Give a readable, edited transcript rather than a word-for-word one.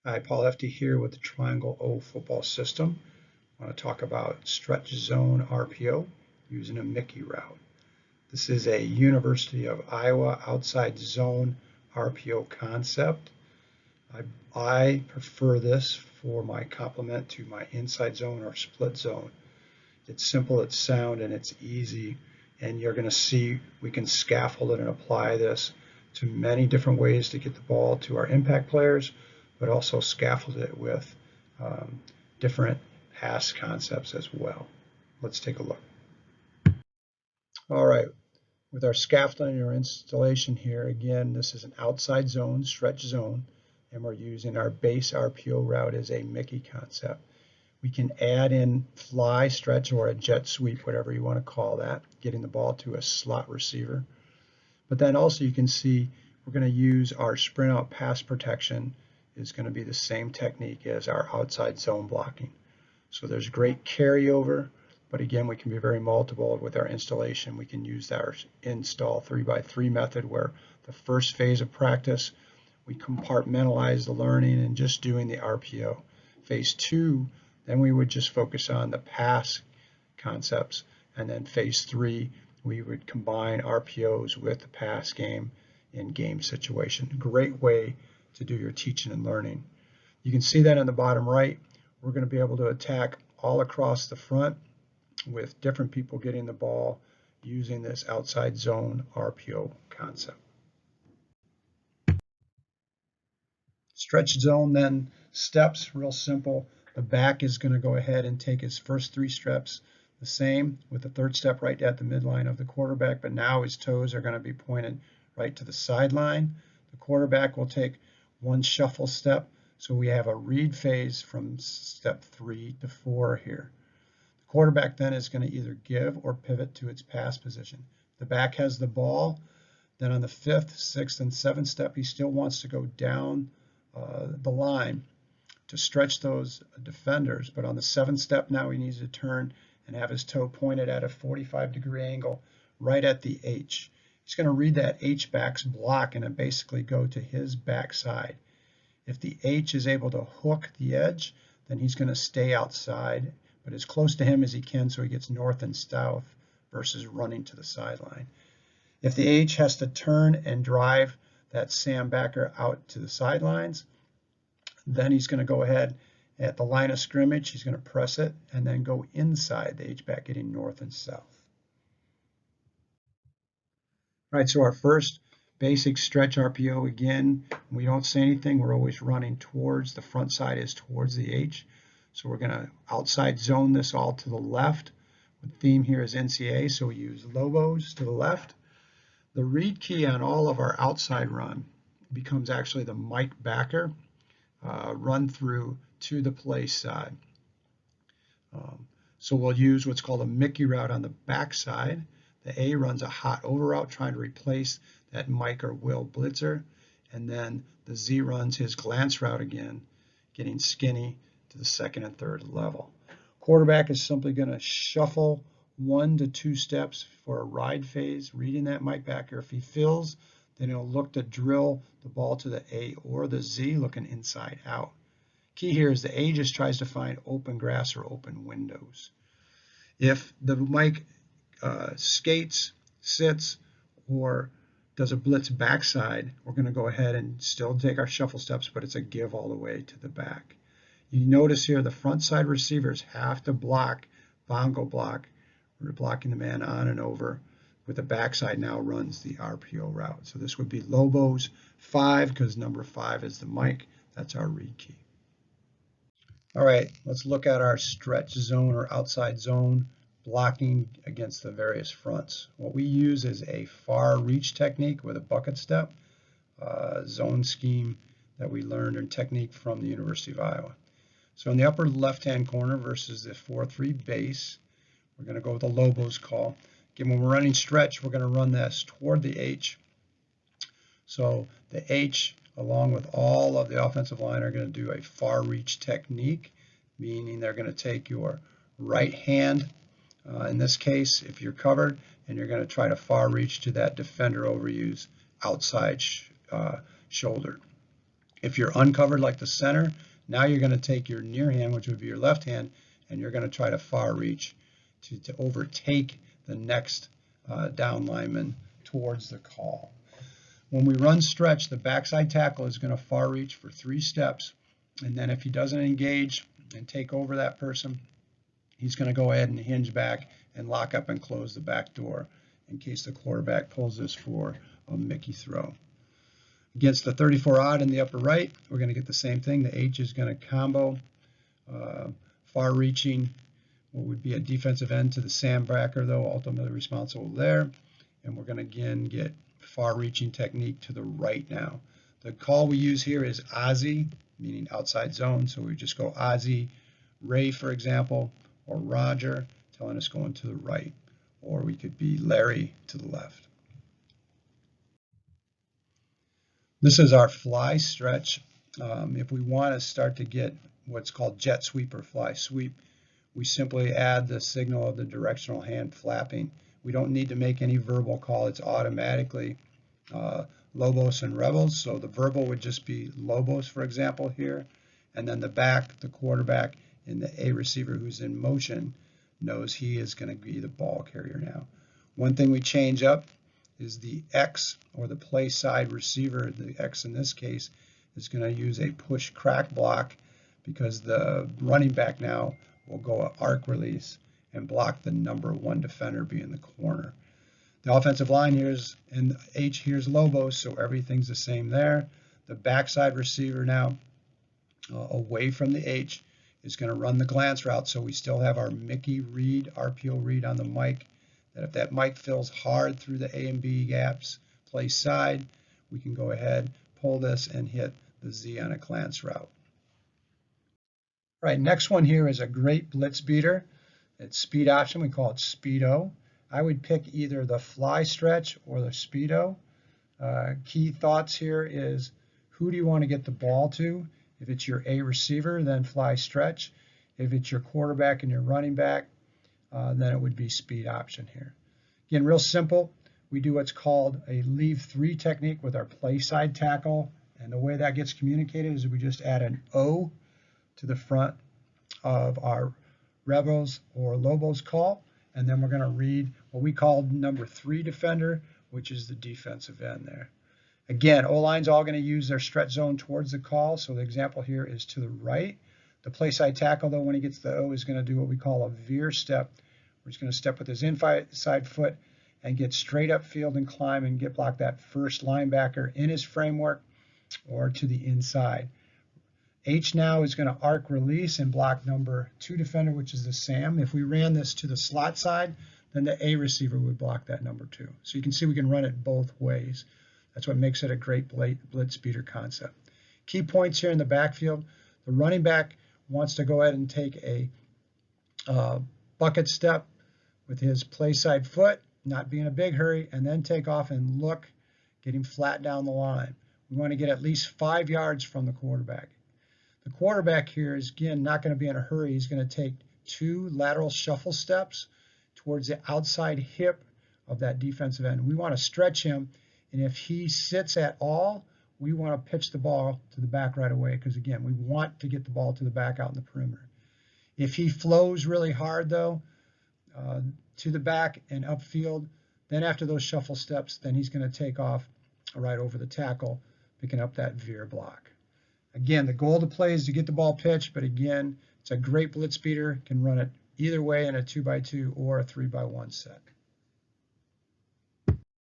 Hi, Paul Efty here with the Triangle O football system. I want to talk about stretch zone RPO using a Mickey route. This is a University of Iowa outside zone RPO concept. I prefer this for my complement to my inside zone or split zone. It's simple, it's sound, and it's easy. And you're going to see we can scaffold it and apply this to many different ways to get the ball to our impact players, but also scaffold it with um, different pass concepts as well. Let's take a look. All right, with our scaffolding or installation here, again, this is an outside zone, stretch zone, and we're using our base RPO route as a Mickey concept. We can add in fly, stretch, or a jet sweep, whatever you want to call that, getting the ball to a slot receiver. But then also you can see we're going to use our sprint out pass protection is going to be the same technique as our outside zone blocking. So there's great carryover, but again, we can be very multiple with our installation. We can use our install 3x3 method where the first phase of practice, we compartmentalize the learning and just doing the RPO. Phase two, then we would just focus on the pass concepts. And then phase three, we would combine RPOs with the pass game in game situation. Great way to do your teaching and learning. You can see that in the bottom right. We're going to be able to attack all across the front with different people getting the ball using this outside zone RPO concept. Stretch zone then steps, real simple. The back is going to go ahead and take his first three steps the same with the third step right at the midline of the quarterback, but now his toes are going to be pointed right to the sideline. The quarterback will take one shuffle step, so we have a read phase from step 3 to 4 here. The quarterback then is going to either give or pivot to its pass position. The back has the ball. Then on the 5th, 6th, and 7th step, he still wants to go down the line to stretch those defenders. But on the 7th step now, he needs to turn and have his toe pointed at a 45-degree angle right at the H. He's going to read that H back's block and then basically go to his backside. If the H is able to hook the edge, then he's going to stay outside, but as close to him as he can so he gets north and south versus running to the sideline. If the H has to turn and drive that Sam backer out to the sidelines, then he's going to go ahead at the line of scrimmage, he's going to press it and then go inside the H-back getting north and south. All right, so our first basic stretch RPO again, we don't say anything, we're always running towards, the front side is towards the H. So we're going to outside zone this all to the left. The theme here is NCAA, so we use Lobos to the left. The read key on all of our outside run becomes actually the Mike backer run through to the play side. So we'll use what's called a Mickey route on the backside. The A runs a hot over route trying to replace that Mike or Will blitzer. And then the Z runs his glance route again, getting skinny to the second and third level. Quarterback is simply going to shuffle 1 to 2 steps for a ride phase, reading that Mike backer. If he fills, then he'll look to drill the ball to the A or the Z, looking inside out. Key here is the A just tries to find open grass or open windows. If the Mike skates, sits, or does a blitz backside, we're going to go ahead and still take our shuffle steps, but it's a give all the way to the back. You notice here the front side receivers have to block, bongo block. We're blocking the man on and over. With the backside now runs the RPO route. So this would be Lobos 5 because number 5 is the Mike. That's our read key. All right, let's look at our stretch zone or outside zone blocking against the various fronts. What we use is a far reach technique with a bucket step zone scheme that we learned in technique from the University of Iowa. So in the upper left-hand corner versus the 4-3 base, we're going to go with the Lobos call. Again, when we're running stretch, we're going to run this toward the H. So the H, along with all of the offensive line, are going to do a far reach technique, meaning they're going to take your right hand, in this case, if you're covered, and you're going to try to far reach to that defender over you's outside shoulder. If you're uncovered like the center, now you're going to take your near hand, which would be your left hand, and you're going to try to far reach to overtake the next down lineman towards the call. When we run stretch, the backside tackle is going to far reach for 3 steps, and then if he doesn't engage and take over that person, he's going to go ahead and hinge back and lock up and close the back door in case the quarterback pulls this for a Mickey throw. Against the 34 odd in the upper right, we're going to get the same thing. The H is going to combo far reaching what would be a defensive end to the sandbacker, though ultimately responsible there. And we're going to again get far reaching technique to the right now. The call we use here is Ozzy, meaning outside zone. So we just go Ozzy, Ray, for example, or Roger, telling us going to the right. Or we could be Larry to the left. This is our fly stretch. If we want to start to get what's called jet sweep or fly sweep, we simply add the signal of the directional hand flapping. We don't need to make any verbal call. It's automatically Lobos and Rebels. So the verbal would just be Lobos, for example, here. And then the back, the quarterback, and the A receiver who's in motion knows he is going to be the ball carrier now. One thing we change up is the X, or the play side receiver. The X in this case is going to use a push crack block because the running back now will go an arc release and block the number 1 defender being the corner. The offensive line here is, and H here's Lobos, so everything's the same there. The backside receiver now, away from the H, is going to run the glance route, so we still have our Mickey read, RPO read on the mic, that if that mic fills hard through the A and B gaps, play side, we can go ahead, pull this, and hit the Z on a glance route. All right, next one here is a great blitz beater. It's speed option, we call it Speedo. I would pick either the fly stretch or the Speedo. Key thoughts here is, who do you want to get the ball to? If it's your A receiver, then fly stretch. If it's your quarterback and your running back, then it would be speed option here. Again, real simple. We do what's called a leave 3 technique with our play side tackle. And the way that gets communicated is we just add an O to the front of our Rebels or Lobos call. And then we're going to read what we call number 3 defender, which is the defensive end there. Again, O-line's all going to use their stretch zone towards the call. So the example here is to the right. The play side tackle, though, when he gets the O, is going to do what we call a veer step. He's going to step with his inside foot and get straight up field and climb and get block that first linebacker in his framework or to the inside. H now is going to arc release and block number 2 defender, which is the Sam. If we ran this to the slot side, then the A receiver would block that number 2. So you can see we can run it both ways. That's what makes it a great blitz beater concept. Key points here in the backfield. The running back wants to go ahead and take a bucket step with his play side foot, not be in a big hurry, and then take off and look, getting flat down the line. We want to get at least 5 yards from the quarterback. The quarterback here is, again, not going to be in a hurry. He's going to take 2 lateral shuffle steps towards the outside hip of that defensive end. We want to stretch him, and if he sits at all, we want to pitch the ball to the back right away because, again, we want to get the ball to the back out in the perimeter. If he flows really hard, though, to the back and upfield, then after those shuffle steps, then he's going to take off right over the tackle, picking up that veer block. Again, the goal of the play is to get the ball pitched, but again, it's a great blitz beater, can run it either way in a 2x2 or a 3x1 set.